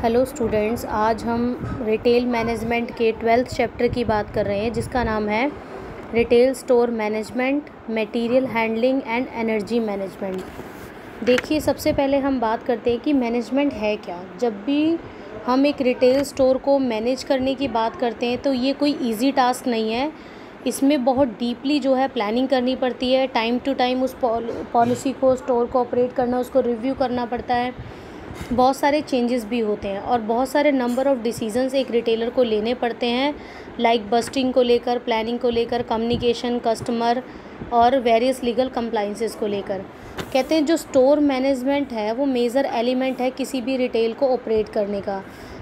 Hello students, आज हम retail management के 12th चैप्टर की बात कर रहे हैं जिसका नाम है retail store management, material handling and energy management. देखिए, सबसे पहले हम बात करते हैं कि मैनेजमेंट है क्या। जब भी हम एक रिटेल स्टोर को मैनेज करने की बात करते हैं तो ये कोई इजी टास्क नहीं है। इसमें बहुत डीपली जो है प्लानिंग करनी पड़ती है। टाइम टू टाइम उस पॉलिसी को, स्टोर को ऑपरेट करना, उसको रिव्यू करना पड़ता है। बहुत सारे चेंजेस भी होते हैं और बहुत सारे नंबर ऑफ़ डिसीजंस एक रिटेलर को लेने पड़ते हैं, लाइक बस्टिंग को लेकर, प्लानिंग को लेकर, कम्युनिकेशन, कस्टमर और वेरियस लीगल कंप्लाइंसेस को लेकर। कहते हैं जो स्टोर मैनेजमेंट है वो मेजर एलिमेंट है किसी भी रिटेल को ऑपरेट करने का।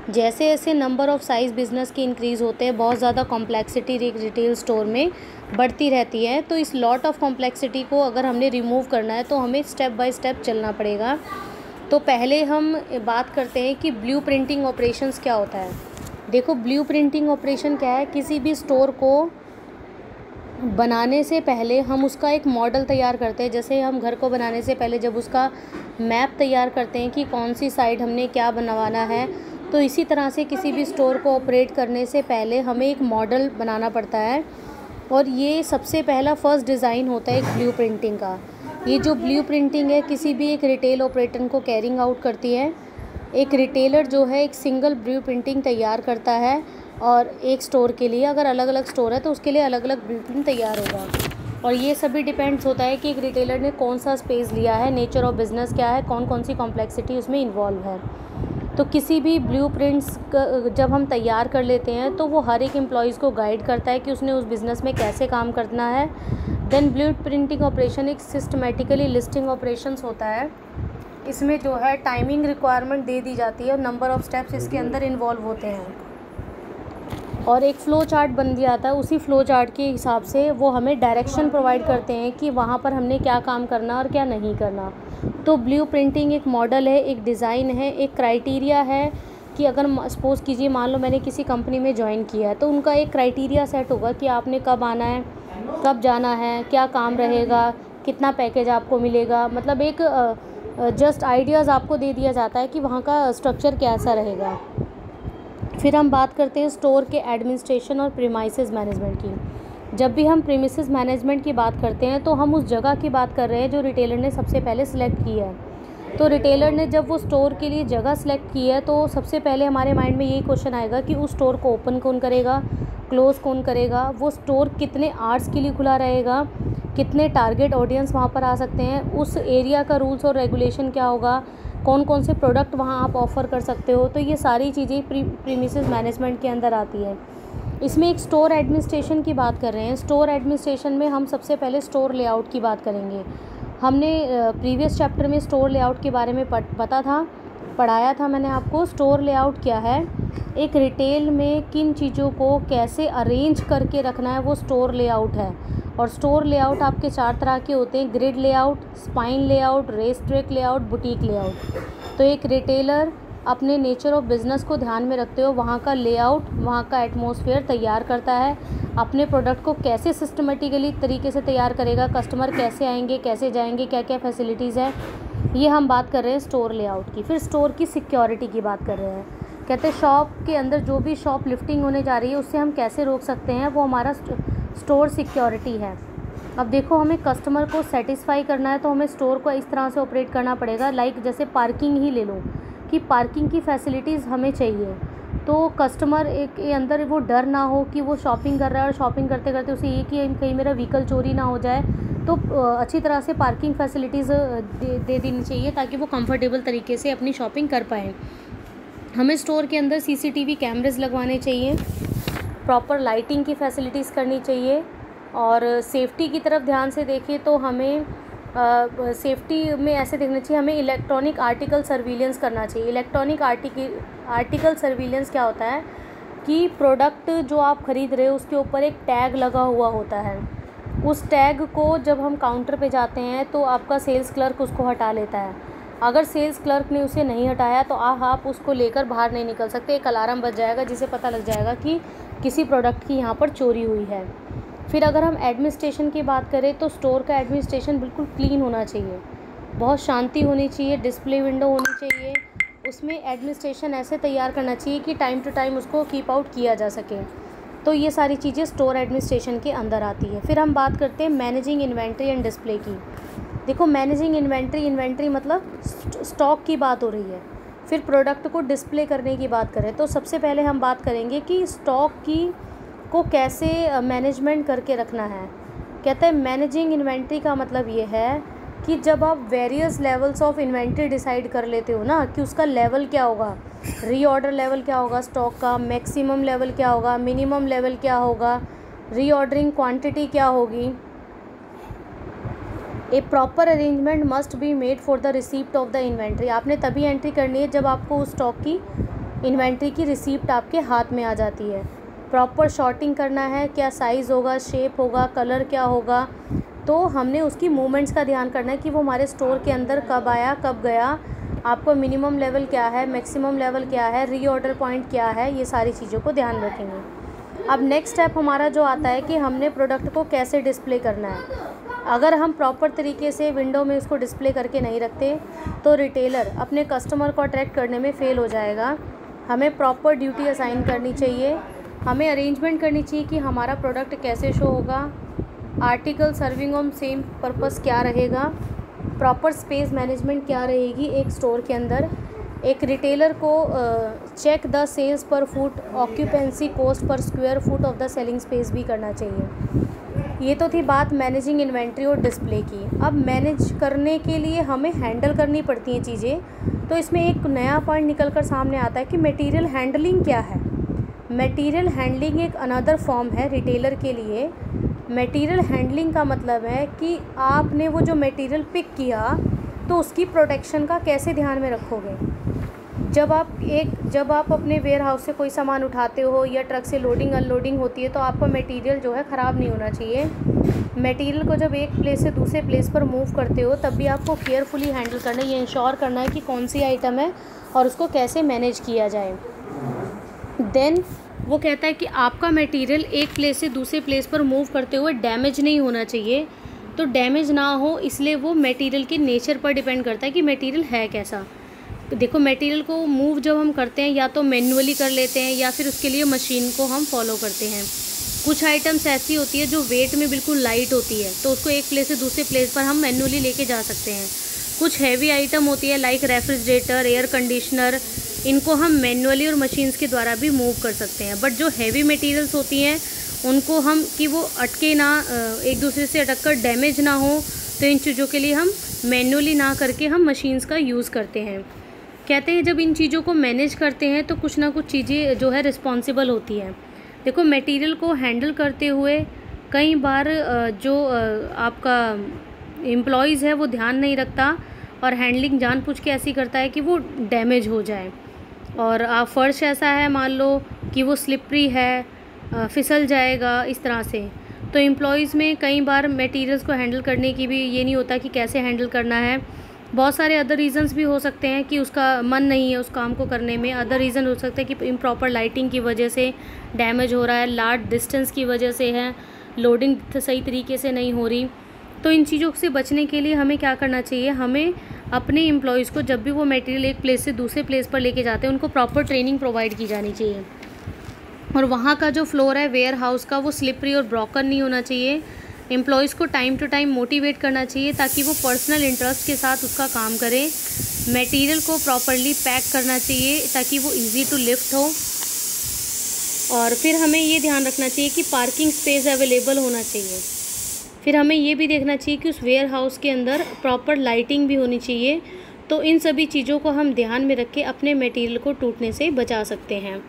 जैसे जैसे नंबर ऑफ़ साइज़ बिज़नेस के इंक्रीज़ होते हैं, बहुत ज़्यादा कॉम्प्लेक्सिटी रिटेल स्टोर में बढ़ती रहती है। तो इस लॉट ऑफ कॉम्प्लेक्सिटी को अगर हमने रिमूव करना है तो हमें स्टेप बाय स्टेप चलना पड़ेगा। तो पहले हम बात करते हैं कि ब्लू प्रिंटिंग ऑपरेशंस क्या होता है। देखो, ब्लू प्रिंटिंग ऑपरेशन क्या है। किसी भी स्टोर को बनाने से पहले हम उसका एक मॉडल तैयार करते हैं। जैसे हम घर को बनाने से पहले जब उसका मैप तैयार करते हैं कि कौन सी साइड हमने क्या बनवाना है, तो इसी तरह से किसी भी स्टोर को ऑपरेट करने से पहले हमें एक मॉडल बनाना पड़ता है। और ये सबसे पहला फर्स्ट डिज़ाइन होता है एक ब्लू प्रिंटिंग का। ये जो ब्लू प्रिंटिंग है किसी भी एक रिटेल ऑपरेटर को कैरिंग आउट करती है। एक रिटेलर जो है एक सिंगल ब्लू प्रिंटिंग तैयार करता है और एक स्टोर के लिए, अगर अलग अलग स्टोर है तो उसके लिए अलग अलग ब्लू प्रिंट तैयार होगा। और ये सभी डिपेंड्स होता है कि एक रिटेलर ने कौन सा स्पेस लिया है, नेचर ऑफ बिज़नेस क्या है, कौन कौन सी कॉम्प्लेक्सिटी उसमें इन्वॉल्व है। तो किसी भी ब्लू प्रिंट्स जब हम तैयार कर लेते हैं तो वो हर एक एम्प्लॉयज़ को गाइड करता है कि उसने उस बिज़नेस में कैसे काम करना है। देन ब्लू प्रिंटिंग ऑपरेशन एक सिस्टमेटिकली लिस्टिंग ऑपरेशंस होता है। इसमें जो है टाइमिंग रिक्वायरमेंट दे दी जाती है और नंबर ऑफ़ स्टेप्स इसके अंदर इन्वॉल्व होते हैं और एक फ़्लो चार्ट बन दिया जाता है। उसी फ़्लो चार्ट के हिसाब से वो हमें डायरेक्शन प्रोवाइड करते हैं कि वहाँ पर हमने क्या काम करना और क्या नहीं करना। तो ब्लू प्रिंटिंग एक मॉडल है, एक डिज़ाइन है, एक क्राइटेरिया है कि अगर सपोज़ कीजिए, मान लो मैंने किसी कंपनी में ज्वाइन किया है तो उनका एक क्राइटेरिया सेट होगा कि आपने कब आना है, कब जाना है, क्या काम रहेगा, कितना पैकेज आपको मिलेगा। मतलब एक जस्ट आइडियाज़ आपको दे दिया जाता है कि वहाँ का स्ट्रक्चर कैसा रहेगा। फिर हम बात करते हैं स्टोर के एडमिनिस्ट्रेशन और प्रीमाइसेस मैनेजमेंट की। जब भी हम प्रीमिसेस मैनेजमेंट की बात करते हैं तो हम उस जगह की बात कर रहे हैं जो रिटेलर ने सबसे पहले सिलेक्ट की है। तो रिटेलर ने जब वो स्टोर के लिए जगह सेलेक्ट की है तो सबसे पहले हमारे माइंड में यही क्वेश्चन आएगा कि उस स्टोर को ओपन कौन करेगा, क्लोज़ कौन करेगा, वो स्टोर कितने आवर्स के लिए खुला रहेगा, कितने टारगेट ऑडियंस वहाँ पर आ सकते हैं, उस एरिया का रूल्स और रेगुलेशन क्या होगा, कौन कौन से प्रोडक्ट वहाँ आप ऑफ़र कर सकते हो। तो ये सारी चीज़ें प्रीमिसेस मैनेजमेंट के अंदर आती है। इसमें एक स्टोर एडमिनिस्ट्रेशन की बात कर रहे हैं। स्टोर एडमिनिस्ट्रेशन में हम सबसे पहले स्टोर लेआउट की बात करेंगे। हमने प्रीवियस चैप्टर में स्टोर लेआउट के बारे में पढ़ाया था मैंने आपको। स्टोर लेआउट क्या है, एक रिटेल में किन चीज़ों को कैसे अरेंज करके रखना है, वो स्टोर लेआउट है। और स्टोर लेआउट आपके 4 तरह के होते हैं: grid layout, spine layout, race track layout, boutique layout. तो एक रिटेलर अपने नेचर ऑफ बिज़नेस को ध्यान में रखते हुए वहाँ का लेआउट, वहाँ का एटमॉस्फेयर तैयार करता है। अपने प्रोडक्ट को कैसे सिस्टमेटिकली तरीके से तैयार करेगा, कस्टमर कैसे आएंगे, कैसे जाएंगे, क्या क्या फैसिलिटीज़ है, ये हम बात कर रहे हैं स्टोर लेआउट की। फिर स्टोर की सिक्योरिटी की बात कर रहे हैं। कहते हैं शॉप के अंदर जो भी शॉप लिफ्टिंग होने जा रही है उससे हम कैसे रोक सकते हैं, वो हमारा स्टोर सिक्योरिटी है। अब देखो, हमें कस्टमर को सेटिस्फाई करना है तो हमें स्टोर को इस तरह से ऑपरेट करना पड़ेगा। लाइक जैसे पार्किंग ही ले लो कि पार्किंग की फैसिलिटीज़ हमें चाहिए। तो कस्टमर एक के अंदर वो डर ना हो कि वो शॉपिंग कर रहा है और शॉपिंग करते करते उसे ये कि कहीं मेरा व्हीकल चोरी ना हो जाए। तो अच्छी तरह से पार्किंग फैसिलिटीज़ दे देनी चाहिए ताकि वो कंफर्टेबल तरीके से अपनी शॉपिंग कर पाएँ। हमें स्टोर के अंदर सीसीटीवी कैमरेज लगवाने चाहिए, प्रॉपर लाइटिंग की फैसिलिटीज़ करनी चाहिए। और सेफ्टी की तरफ ध्यान से देखें तो हमें सेफ्टी में ऐसे देखना चाहिए, हमें इलेक्ट्रॉनिक आर्टिकल सर्विलेंस करना चाहिए। इलेक्ट्रॉनिक आर्टिकल सर्विलेंस क्या होता है कि प्रोडक्ट जो आप ख़रीद रहे हो उसके ऊपर एक टैग लगा हुआ होता है। उस टैग को जब हम काउंटर पे जाते हैं तो आपका सेल्स क्लर्क उसको हटा लेता है। अगर सेल्स क्लर्क ने उसे नहीं हटाया तो आप उसको लेकर बाहर नहीं निकल सकते। एक अलार्म बज जाएगा जिससे पता लग जाएगा कि किसी प्रोडक्ट की यहाँ पर चोरी हुई है। फिर अगर हम एडमिनिस्ट्रेशन की बात करें तो स्टोर का एडमिनिस्ट्रेशन बिल्कुल क्लीन होना चाहिए, बहुत शांति होनी चाहिए, डिस्प्ले विंडो होनी चाहिए, उसमें एडमिनिस्ट्रेशन ऐसे तैयार करना चाहिए कि टाइम टू टाइम उसको कीप आउट किया जा सके। तो ये सारी चीज़ें स्टोर एडमिनिस्ट्रेशन के अंदर आती है। फिर हम बात करते हैं मैनेजिंग इन्वेंट्री एंड डिस्प्ले की। देखो मैनेजिंग इन्वेंट्री मतलब स्टॉक की बात हो रही है। फिर प्रोडक्ट को डिस्प्ले करने की बात करें तो सबसे पहले हम बात करेंगे कि स्टॉक को कैसे मैनेजमेंट करके रखना है। कहते हैं मैनेजिंग इन्वेंट्री का मतलब ये है कि जब आप various levels of inventory decide कर लेते हो ना कि उसका लेवल क्या होगा, रीऑर्डर लेवल क्या होगा स्टॉक का, मैक्सिमम लेवल क्या होगा, मिनिमम लेवल क्या होगा, रीऑर्डरिंग क्वांटिटी क्या होगी। A proper arrangement must be made for the receipt of the inventory. आपने तभी एंट्री करनी है जब आपको उस स्टॉक की इन्वेंट्री की रिसीप्ट आपके हाथ में आ जाती है। प्रॉपर शॉर्टिंग करना है, क्या साइज़ होगा, शेप होगा, कलर क्या होगा। तो हमने उसकी मूवमेंट्स का ध्यान करना है कि वो हमारे स्टोर के अंदर कब आया कब गया, आपको मिनिमम लेवल क्या है, मैक्सिमम लेवल क्या है, रीऑर्डर पॉइंट क्या है, ये सारी चीज़ों को ध्यान रखेंगे। अब नेक्स्ट स्टेप हमारा जो आता है कि हमने प्रोडक्ट को कैसे डिस्प्ले करना है। अगर हम प्रॉपर तरीके से विंडो में उसको डिस्प्ले करके नहीं रखते तो रिटेलर अपने कस्टमर को अट्रैक्ट करने में फ़ेल हो जाएगा। हमें प्रॉपर ड्यूटी असाइन करनी चाहिए, हमें अरेंजमेंट करनी चाहिए कि हमारा प्रोडक्ट कैसे शो होगा, article serving on same purpose क्या रहेगा, प्रॉपर स्पेस मैनेजमेंट क्या रहेगी एक स्टोर के अंदर। एक रिटेलर को चेक द सेल्स पर foot, occupancy cost per square foot of the selling space भी करना चाहिए। ये तो थी बात मैनेजिंग इन्वेंट्री और डिस्प्ले की। अब मैनेज करने के लिए हमें हैंडल करनी पड़ती हैं चीज़ें। तो इसमें एक नया पॉइंट निकल कर सामने आता है कि मटेरियल हैंडलिंग क्या है। मटेरियल हैंडलिंग एक अनदर फॉर्म है रिटेलर के लिए। मटेरियल हैंडलिंग का मतलब है कि आपने वो जो मटेरियल पिक किया तो उसकी प्रोटेक्शन का कैसे ध्यान में रखोगे। जब आप अपने वेयर हाउस से कोई सामान उठाते हो या ट्रक से लोडिंग अनलोडिंग होती है तो आपका मटेरियल जो है ख़राब नहीं होना चाहिए। मटेरियल को जब एक प्लेस से दूसरे प्लेस पर मूव करते हो तब भी आपको केयरफुली हैंडल करना है, ये इंश्योर करना है कि कौन सी आइटम है और उसको कैसे मैनेज किया जाए। देन वो कहता है कि आपका मटेरियल एक प्लेस से दूसरे प्लेस पर मूव करते हुए डैमेज नहीं होना चाहिए। तो डैमेज ना हो इसलिए वो मटेरियल के नेचर पर डिपेंड करता है कि मटेरियल है कैसा। देखो मटेरियल को मूव जब हम करते हैं या तो मैन्युअली कर लेते हैं या फिर उसके लिए मशीन को हम फॉलो करते हैं। कुछ आइटम्स ऐसी होती है जो वेट में बिल्कुल लाइट होती है तो उसको एक प्लेस से दूसरे प्लेस पर हम मैन्युअली लेके जा सकते हैं। कुछ हैवी आइटम होती है लाइक रेफ्रिजरेटर, एयर कंडीशनर, इनको हम मैन्युअली और मशीन्स के द्वारा भी मूव कर सकते हैं। बट जो हैवी मटेरियल्स होती हैं उनको हम कि वो अटके ना, एक दूसरे से अटक कर डैमेज ना हो, तो इन चीज़ों के लिए हम मैन्युअली ना करके हम मशीन्स का यूज़ करते हैं। कहते हैं जब इन चीज़ों को मैनेज करते हैं तो कुछ ना कुछ चीज़ें जो है रिस्पॉन्सिबल होती हैं। देखो मटेरियल को हैंडल करते हुए कई बार जो आपका एम्प्लॉइज़ है वो ध्यान नहीं रखता और हैंडलिंग जानबूझ के ऐसी करता है कि वो डैमेज हो जाए। और आप फर्श ऐसा है मान लो कि वो स्लिपरी है, फिसल जाएगा इस तरह से। तो एम्प्लॉइज़ में कई बार मटेरियल्स को हैंडल करने की भी ये नहीं होता कि कैसे हैंडल करना है। बहुत सारे अदर रीज़न्स भी हो सकते हैं कि उसका मन नहीं है उस काम को करने में। अदर रीज़न हो सकता है कि इम्प्रॉपर लाइटिंग की वजह से डैमेज हो रहा है, लार्ज डिस्टेंस की वजह से है, लोडिंग सही तरीके से नहीं हो रही। तो इन चीज़ों से बचने के लिए हमें क्या करना चाहिए, हमें अपने एम्प्लॉयज़ को जब भी वो मटेरियल एक प्लेस से दूसरे प्लेस पर लेके जाते हैं उनको प्रॉपर ट्रेनिंग प्रोवाइड की जानी चाहिए। और वहाँ का जो फ्लोर है वेयर हाउस का वो स्लिपरी और ब्रोकन नहीं होना चाहिए। एम्प्लॉयज़ को टाइम टू टाइम मोटिवेट करना चाहिए ताकि वो पर्सनल इंटरेस्ट के साथ उसका काम करें। मटेरियल को प्रॉपरली पैक करना चाहिए ताकि वो इजी टू लिफ्ट हो। और फिर हमें ये ध्यान रखना चाहिए कि पार्किंग स्पेस अवेलेबल होना चाहिए। फिर हमें ये भी देखना चाहिए कि उस वेयर हाउस के अंदर प्रॉपर लाइटिंग भी होनी चाहिए। तो इन सभी चीज़ों को हम ध्यान में रख के अपने मटेरियल को टूटने से बचा सकते हैं।